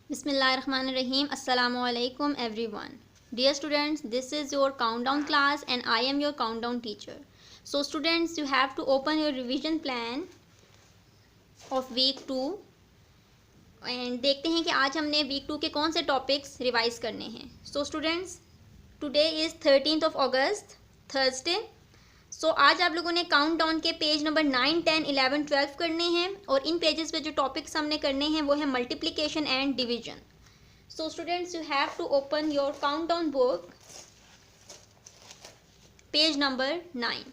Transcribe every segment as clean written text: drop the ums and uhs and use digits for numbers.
Bismillahirrahmanirrahim. Assalamu alaikum everyone. Dear students, this is your countdown class and I am your countdown teacher. So students, you have to open your revision plan of week 2 and देखते हैं कि आज हमने week 2 के कौन से topics revise करने हैं. So students, today is 13th of August, Thursday. सो आज आप लोगों ने काउंट डाउन के पेज नंबर 9, 10, 11, 12 करने हैं और इन पेजेस पे जो टॉपिक्स हमने करने हैं वो है multiplication and division. So students, you have to open your countdown book, page number 9.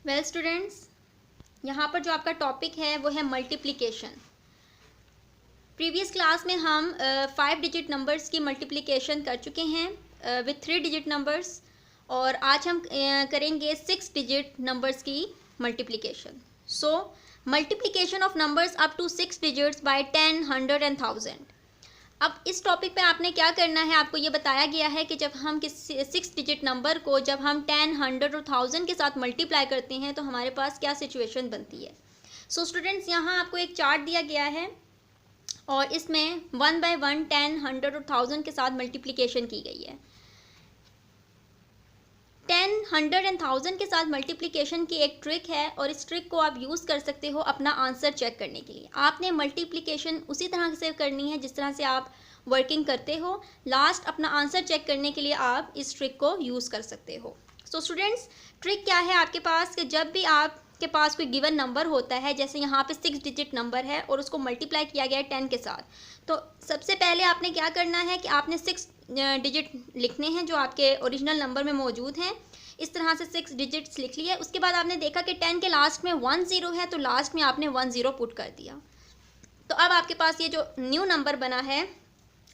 Well students, यहाँ पर जो आपका टॉपिक है वो है मल्टीप्लिकेशन. प्रीवियस क्लास में हम 5 डिजिट नंबर्स की मल्टीप्लिकेशन कर चुके हैं विथ 3 डिजिट नंबर्स और आज हम करेंगे 6 डिजिट नंबर्स की multiplication. So multiplication of numbers up to 6 digits by 10, 100 and 1000. अब इस टॉपिक पे आपने क्या करना है, आपको ये बताया गया है कि जब हम किसी 6 डिजिट नंबर को जब हम 10, 100 और 1000 के साथ मल्टीप्लाई करते हैं तो हमारे पास क्या सिचुएशन बनती है. सो स्टूडेंट्स, यहाँ आपको एक चार्ट दिया गया है और इसमें 1 by 1, 10, 100 और 1000 के साथ मल्टीप्लिकेशन की गई है. 10, 100 एंड 1000 के साथ मल्टीप्लिकेशन की एक ट्रिक है और इस ट्रिक को आप यूज़ कर सकते हो अपना आंसर चेक करने के लिए. आपने मल्टीप्लिकेशन उसी तरह से करनी है जिस तरह से आप वर्किंग करते हो. लास्ट अपना आंसर चेक करने के लिए आप इस ट्रिक को यूज़ कर सकते हो. सो स्टूडेंट्स, ट्रिक क्या है आपके पास कि जब भी आपके पास कोई गिवन नंबर होता है, जैसे यहाँ पे 6 डिजिट नंबर है और उसको मल्टीप्लाई किया गया है 10 के साथ, तो सबसे पहले आपने क्या करना है कि आपने 6 डिजिट लिखने हैं जो आपके ओरिजिनल नंबर में मौजूद हैं. इस तरह से 6 डिजिट्स लिख लिए. उसके बाद आपने देखा कि 10 के लास्ट में 1 0 है तो लास्ट में आपने 1 0 पुट कर दिया. तो अब आपके पास ये जो न्यू नंबर बना है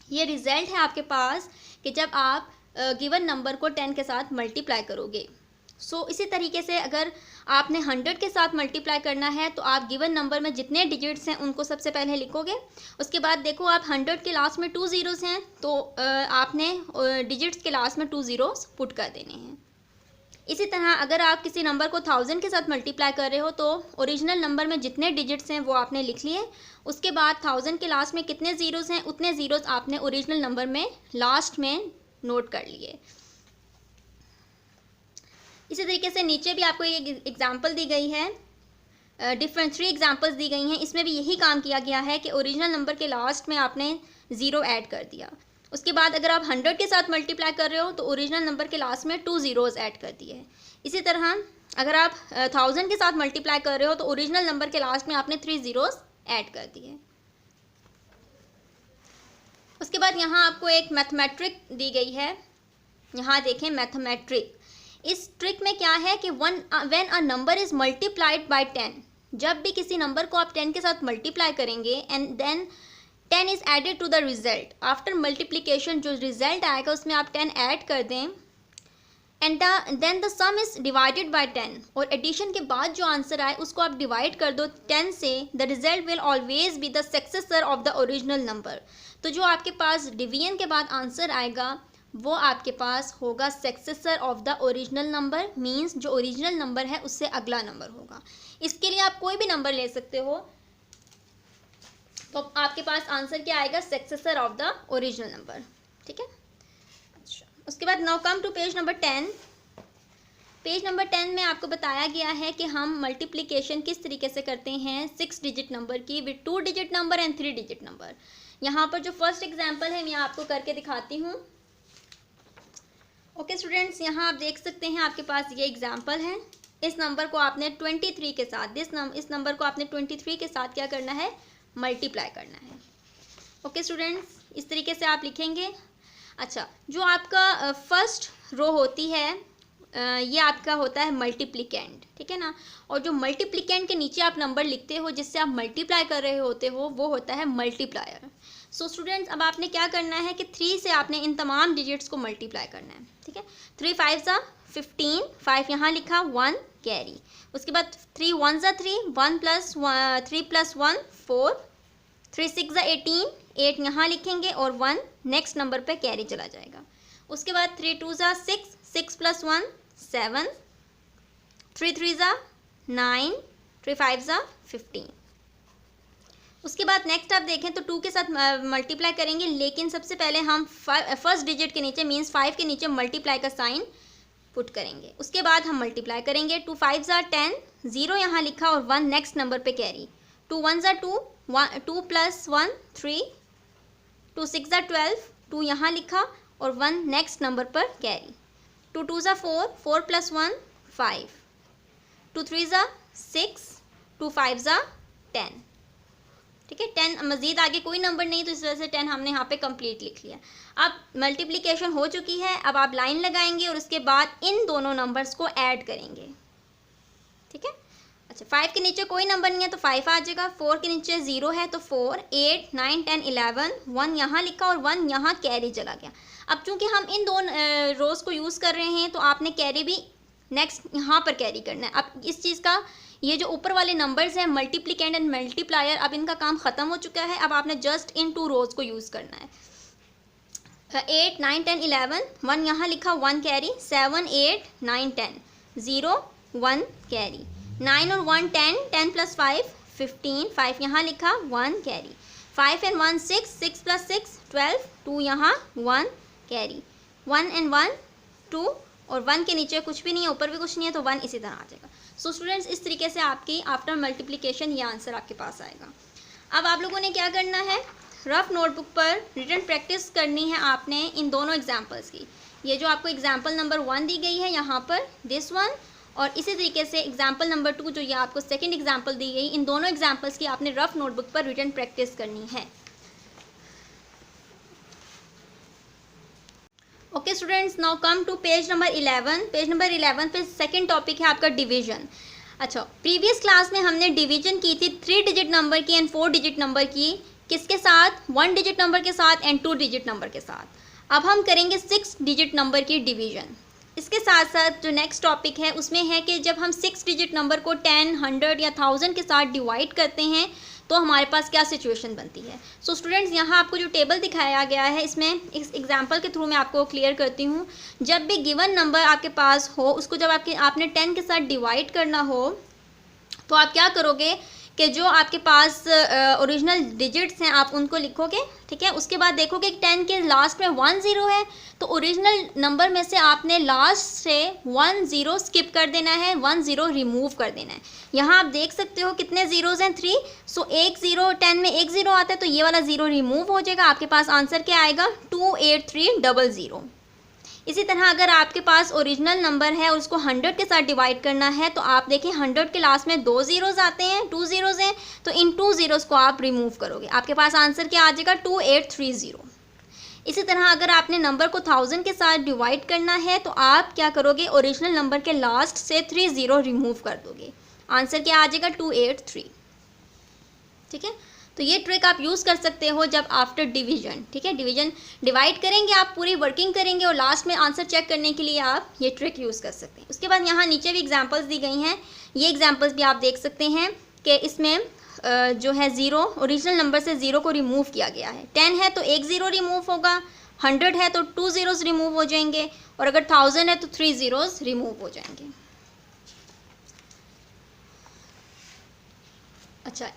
ये रिजल्ट है आपके पास कि जब आप गिवन नंबर को 10 के साथ मल्टीप्लाई करोगे. सो इसी तरीके से अगर आपने 100 के साथ मल्टीप्लाई करना है तो आप गिवन नंबर में जितने डिजिट्स हैं उनको सबसे पहले लिखोगे. उसके बाद देखो आप 100 के लास्ट में 2 ज़ीरोज़ हैं तो आपने डिजिट्स के लास्ट में 2 ज़ीरोज़ पुट कर देने हैं. इसी तरह अगर आप किसी नंबर को 1000 के साथ मल्टीप्लाई कर रहे हो तो ओरिजिनल नंबर में जितने डिजिट्स हैं वो आपने लिख लिए. उसके बाद 1000 के लास्ट में कितने ज़ीरोज़ हैं उतने ज़ीरोज़ आपने ओरिजिनल नंबर में लास्ट में नोट कर लिए. इसी तरीके से नीचे भी आपको एक एग्जांपल दी गई है, डिफरेंट 3 एग्जांपल्स दी गई हैं. इसमें भी यही काम किया गया है कि ओरिजिनल नंबर के लास्ट में आपने 0 ऐड कर दिया. उसके बाद अगर आप 100 के साथ मल्टीप्लाई कर रहे हो तो ओरिजिनल नंबर के लास्ट में 2 ज़ीरोज़ ऐड कर दिए हैं. इसी तरह अगर आप 1000 के साथ मल्टीप्लाई कर रहे हो तो ओरिजिनल नंबर के लास्ट में आपने 3 ज़ीरोज़ ऐड कर दिए. उसके बाद यहाँ आपको एक मैथमेट्रिक दी गई है. यहाँ देखें मैथमेट्रिक. इस ट्रिक में क्या है कि when a number is multiplied by 10, जब भी किसी नंबर को आप 10 के साथ मल्टीप्लाई करेंगे and then 10 is added to the result. After multiplication जो रिजल्ट आएगा उसमें आप 10 ऐड कर दें and then the sum is divided by 10 और एडिशन के बाद जो आंसर आए उसको आप डिवाइड कर दो 10 से. The result will always be the successor of the original number. तो जो आपके पास डिवीजन के बाद आंसर आएगा वो आपके पास होगा successor of the original number. Means जो ओरिजिनल नंबर है उससे अगला नंबर होगा. इसके लिए आप कोई भी नंबर ले सकते हो तो आपके पास आंसर क्या आएगा, successor of the original number. ठीक है. अच्छा, उसके बाद now come to page number 10. Page number 10 में आपको बताया गया है कि हम मल्टीप्लिकेशन किस तरीके से करते हैं 6 डिजिट नंबर की with 2 digit number and 3 digit number. यहाँ पर जो फर्स्ट एग्जाम्पल है मैं आपको करके दिखाती हूँ. ओके स्टूडेंट्स, यहाँ आप देख सकते हैं आपके पास ये एग्जाम्पल है. इस नंबर को आपने 23 के साथ इस नंबर को आपने 23 के साथ क्या करना है, मल्टीप्लाई करना है. ओके स्टूडेंट्स, इस तरीके से आप लिखेंगे. अच्छा, जो आपका फर्स्ट रो होती है ये आपका होता है मल्टीप्लिकेंट. ठीक है ना. और जो मल्टीप्लिकेंट के नीचे आप नंबर लिखते हो जिससे आप मल्टीप्लाई कर रहे होते हो वो होता है मल्टीप्लायर. सो स्टूडेंट्स, अब आपने क्या करना है कि 3 से आपने इन तमाम डिजिट्स को मल्टीप्लाई करना है. ठीक है. 3 5 सा 15, 5 यहाँ लिखा, 1 कैरी. उसके बाद 3 1 सा 3, 1 प्लस 3 प्लस 1 4, 3 6 सा 18, 8 यहाँ लिखेंगे और 1 नेक्स्ट नंबर पे कैरी चला जाएगा. उसके बाद 3 2 सा 6, 6 प्लस 1 7, 3 3 सा 9, 3 5 सा 15. उसके बाद नेक्स्ट आप देखें तो 2 के साथ मल्टीप्लाई करेंगे, लेकिन सबसे पहले हम फर्स्ट डिजिट के नीचे मीन्स 5 के नीचे मल्टीप्लाई का साइन पुट करेंगे। उसके बाद हम मल्टीप्लाई करेंगे। 2 5 ज़ा 10, 0 यहाँ लिखा और 1 नेक्स्ट नंबर पे कैरी। 2 1 ज़ा 2, 2 + 1 3, 2 6 ज़ा 12, 2 यहाँ लिखा और 1 नेक्स्ट नंबर पर कैरी। 2 2 ज़ा 4, 4 + 1 5, 2 3 ज़ा 6, 2 5 ज़ा 10। ठीक है, 10 मज़ीद आगे कोई नंबर नहीं, तो इस वजह से 10 हमने यहाँ पे कंप्लीट लिख लिया। अब मल्टीप्लिकेशन हो चुकी है, अब आप लाइन लगाएंगे और उसके बाद इन दोनों नंबर्स को ऐड करेंगे। ठीक है, अच्छा 5 के नीचे कोई नंबर नहीं है तो 5 आ जाएगा। 4 के नीचे 0 है तो 4, 8 9 10 11, 1 यहाँ लिखा और 1 यहाँ कैरी चला गया। अब चूंकि हम इन दो रोज को यूज़ कर रहे हैं तो आपने कैरी भी नेक्स्ट यहाँ पर कैरी करना है। अब इस चीज़ का ये जो ऊपर वाले नंबर्स हैं मल्टीप्लिकेंड एंड मल्टीप्लायर, अब इनका काम ख़त्म हो चुका है। अब आपने जस्ट इन 2 रोज को यूज़ करना है। 8 9 10 11, 1 यहाँ लिखा 1 कैरी, 7 8 9 10, 0 1 कैरी, 9 और 1 10, 10 + 5 15, 5 यहाँ लिखा 1 कैरी, 5 and 1 6, 6 + 6 12, 2 यहाँ 1 कैरी, 1 and 1 2 और 1 के नीचे कुछ भी नहीं है, ऊपर भी कुछ नहीं है तो 1 इसी तरह आ जाएगा। सो स्टूडेंट्स, इस तरीके से आपकी आफ्टर मल्टीप्लिकेशन ये आंसर आपके पास आएगा। अब आप लोगों ने क्या करना है, रफ नोटबुक पर रिटन प्रैक्टिस करनी है आपने इन दोनों एग्जाम्पल्स की। ये जो आपको एग्जाम्पल नंबर 1 दी गई है यहाँ पर, दिस वन, और इसी तरीके से एग्जाम्पल नंबर 2 जो ये आपको सेकेंड एग्जाम्पल दी गई, इन दोनों एग्जाम्पल्स की आपने रफ नोटबुक पर रिटन प्रैक्टिस करनी है। Okay students, now come to page number 11। Page number 11 पे सेकंड टॉपिक है आपका डिवीजन। अच्छा, प्रीवियस क्लास में हमने डिवीजन की थी 3 डिजिट नंबर की एंड 4 डिजिट नंबर की, किसके साथ, 1 डिजिट नंबर के साथ एंड 2 डिजिट नंबर के साथ। अब हम करेंगे 6 डिजिट नंबर की डिवीजन। इसके साथ साथ जो नेक्स्ट टॉपिक है उसमें है कि जब हम 6 डिजिट नंबर को 10, 100 या 1000 के साथ डिवाइड करते हैं तो हमारे पास क्या सिचुएशन बनती है। सो स्टूडेंट्स, यहाँ आपको जो टेबल दिखाया गया है इसमें इस एग्जांपल के थ्रू मैं आपको क्लियर करती हूँ। जब भी गिवन नंबर आपके पास हो, उसको जब आपने 10 के साथ डिवाइड करना हो तो आप क्या करोगे कि जो आपके पास ओरिजिनल डिजिट्स हैं आप उनको लिखोगे। ठीक है, उसके बाद देखोगे 10 के लास्ट में 1 0 है तो ओरिजिनल नंबर में से आपने लास्ट से 1 0 स्किप कर देना है, 1 0 रिमूव कर देना है। यहाँ आप देख सकते हो कितने ज़ीरोज़ हैं, 3। सो 1 0, 10 में 1 0 आता है तो ये वाला 0 रिमूव हो जाएगा। आपके पास आंसर क्या आएगा, 28300। इसी तरह अगर आपके पास ओरिजिनल नंबर है और उसको 100 के साथ डिवाइड करना है तो आप देखें 100 के लास्ट में 2 ज़ीरोज़ आते हैं, 2 ज़ीरोज़ हैं तो इन 2 ज़ीरोज़ को आप रिमूव करोगे, आपके पास आंसर क्या आ जाएगा, 2830। इसी तरह अगर आपने नंबर को 1000 के साथ डिवाइड करना है तो आप क्या करोगे, ओरिजिनल नंबर के लास्ट से 3 0 रिमूव कर दोगे, आंसर क्या आ जाएगा, 283। ठीक है, तो ये ट्रिक आप यूज़ कर सकते हो जब आफ्टर डिवीजन। ठीक है, डिवीजन डिवाइड करेंगे आप, पूरी वर्किंग करेंगे और लास्ट में आंसर चेक करने के लिए आप ये ट्रिक यूज़ कर सकते हैं। उसके बाद यहाँ नीचे भी एग्जांपल्स दी गई हैं, ये एग्जांपल्स भी आप देख सकते हैं कि इसमें जो है 0 ओरिजिनल नंबर से 0 को रिमूव किया गया है। 10 है तो 1 0 रिमूव होगा, 100 है तो 2 ज़ीरोज़ रिमूव हो जाएंगे और अगर 1000 है तो 3 ज़ीरोज़ रिमूव हो जाएंगे। अच्छा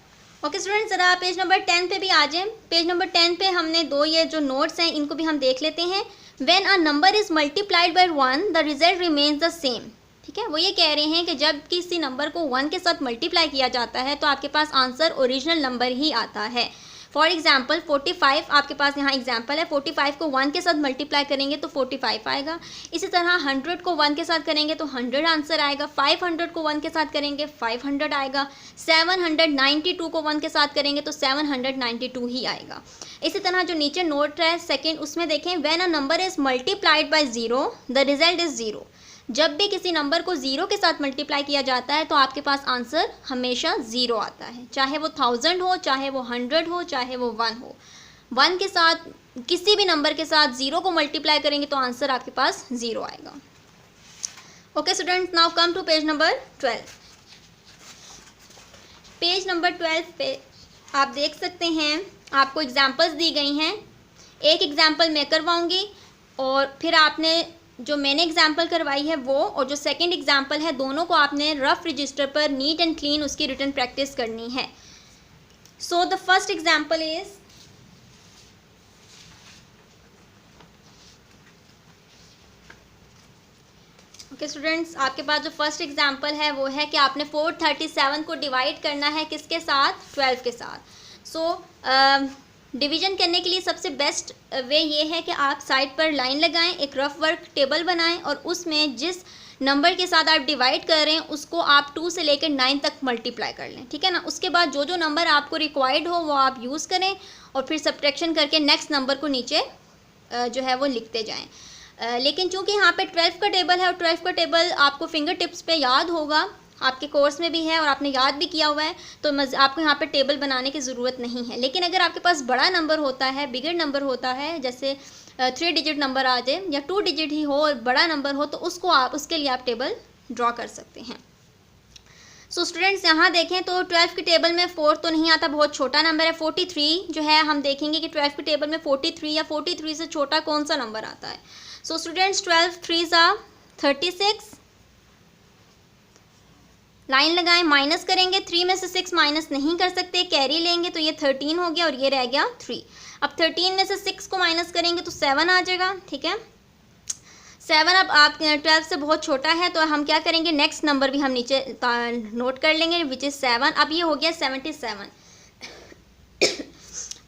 ओके स्टूडेंट्स, ज़रा पेज नंबर 10 पे भी आ जाएं। पेज नंबर 10 पे हमने दो ये जो नोट्स हैं इनको भी हम देख लेते हैं। When a number is multiplied by 1 the result remains the same. ठीक है, वो ये कह रहे हैं कि जब किसी नंबर को 1 के साथ मल्टीप्लाई किया जाता है तो आपके पास आंसर ओरिजिनल नंबर ही आता है। फॉर एग्जाम्पल 45 आपके पास यहाँ एग्जाम्पल है, 45 को 1 के साथ मल्टीप्लाई करेंगे तो 45 आएगा। इसी तरह 100 को 1 के साथ करेंगे तो 100 आंसर आएगा, 500 को 1 के साथ करेंगे 500 आएगा, 792 को 1 के साथ करेंगे तो 792 ही आएगा। इसी तरह जो नीचे नोट है सेकेंड, उसमें देखें when a number is multiplied by 0 the result is 0। जब भी किसी नंबर को 0 के साथ मल्टीप्लाई किया जाता है तो आपके पास आंसर हमेशा 0 आता है, चाहे वो 1000 हो, चाहे वो 100 हो, चाहे वो 1 हो। 1 के साथ किसी भी नंबर के साथ 0 को मल्टीप्लाई करेंगे तो आंसर आपके पास 0 आएगा। Okay students, now come to page number 12। Page number 12 पे आप देख सकते हैं आपको एग्जाम्पल्स दी गई हैं। एक एग्जाम्पल मैं करवाऊँगी और फिर आपने जो मैंने एग्जाम्पल करवाई है वो और जो सेकंड एग्जाम्पल है दोनों को आपने रफ रजिस्टर पर नीट एंड क्लीन उसकी रिटन प्रैक्टिस करनी है। So the first example is, okay students, आपके पास जो फर्स्ट एग्जांपल है वो है कि आपने 437 को डिवाइड करना है किसके साथ, 12 के साथ। सो डिवीजन करने के लिए सबसे बेस्ट वे ये है कि आप साइड पर लाइन लगाएं, एक रफ वर्क टेबल बनाएं और उसमें जिस नंबर के साथ आप डिवाइड कर रहे हैं उसको आप 2 से लेकर 9 तक मल्टीप्लाई कर लें, ठीक है ना। उसके बाद जो जो नंबर आपको रिक्वायर्ड हो वो आप यूज़ करें और फिर सब्ट्रैक्शन करके नेक्स्ट नंबर को नीचे जो है वो लिखते जाएँ। लेकिन चूंकि यहाँ पे 12 का टेबल है और 12 का टेबल आपको फिंगर टिप्स पे याद होगा, आपके कोर्स में भी है और आपने याद भी किया हुआ है, तो आपको यहाँ पे टेबल बनाने की ज़रूरत नहीं है। लेकिन अगर आपके पास बड़ा नंबर होता है, बिगर नंबर होता है, जैसे 3 डिजिट नंबर आ जाए या 2 डिजिट ही हो और बड़ा नंबर हो, तो उसके लिए आप टेबल ड्रॉ कर सकते हैं। सो स्टूडेंट्स यहाँ देखें तो 12 के टेबल में 4 तो नहीं आता, बहुत छोटा नंबर है। 43 जो है, हम देखेंगे कि 12 के टेबल में 43 या 43 से छोटा कौन सा नंबर आता है। So students 12 3s are 36, line लगाएं, माइनस करेंगे, 3 में से 6 माइनस नहीं कर सकते, कैरी लेंगे तो ये 13 हो गया और ये रह गया 3। अब 13 में से 6 को माइनस करेंगे तो 7 आ जाएगा, ठीक है। 7 अब आप 12 से बहुत छोटा है तो हम क्या करेंगे, नेक्स्ट नंबर भी हम नीचे नोट कर लेंगे विच इज़ 7। अब ये हो गया 77।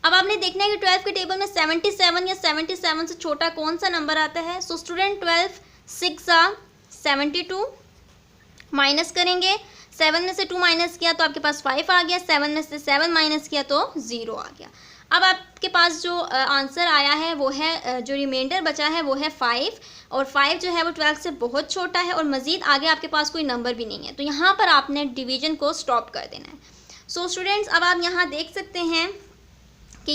अब आपने देखना है कि 12 के टेबल में 77 या 77 से छोटा कौन सा नंबर आता है। सो स्टूडेंट 12 6 are 72, माइनस करेंगे, 7 में से 2 माइनस किया तो आपके पास 5 आ गया, 7 में से 7 माइनस किया तो 0 आ गया। अब आपके पास जो आंसर आया है वो है, जो रिमाइंडर बचा है वो है 5, और 5 जो है वो 12 से बहुत छोटा है और मज़ीद आगे आपके पास कोई नंबर भी नहीं है, तो यहाँ पर आपने डिवीजन को स्टॉप कर देना है। सो स्टूडेंट्स अब आप यहाँ देख सकते हैं कि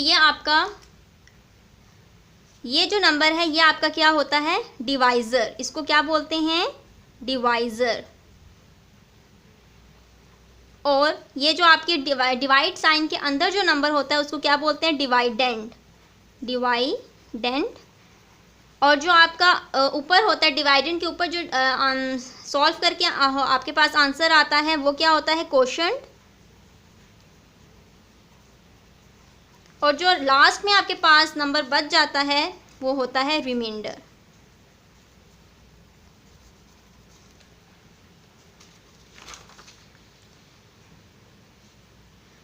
ये जो नंबर है ये आपका क्या होता है, डिवाइज़र। इसको क्या बोलते हैं, डिवाइज़र। और ये जो आपके डिवाइड साइन के अंदर जो नंबर होता है उसको क्या बोलते हैं, डिवाइडेंड, डिवाइडेंड। और जो आपका ऊपर होता है डिवाइडेंड के ऊपर जो सॉल्व करके आपके पास आंसर आता है वो क्या होता है, कोशेंट। और जो लास्ट में आपके पास नंबर बच जाता है वो होता है रिमाइंडर।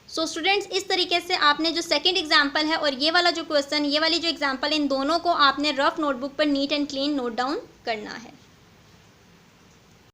सो स्टूडेंट्स इस तरीके से आपने जो सेकंड एग्जाम्पल है और ये वाला जो क्वेश्चन, ये वाली जो एग्जाम्पल, इन दोनों को आपने रफ नोटबुक पर neat and clean note down करना है।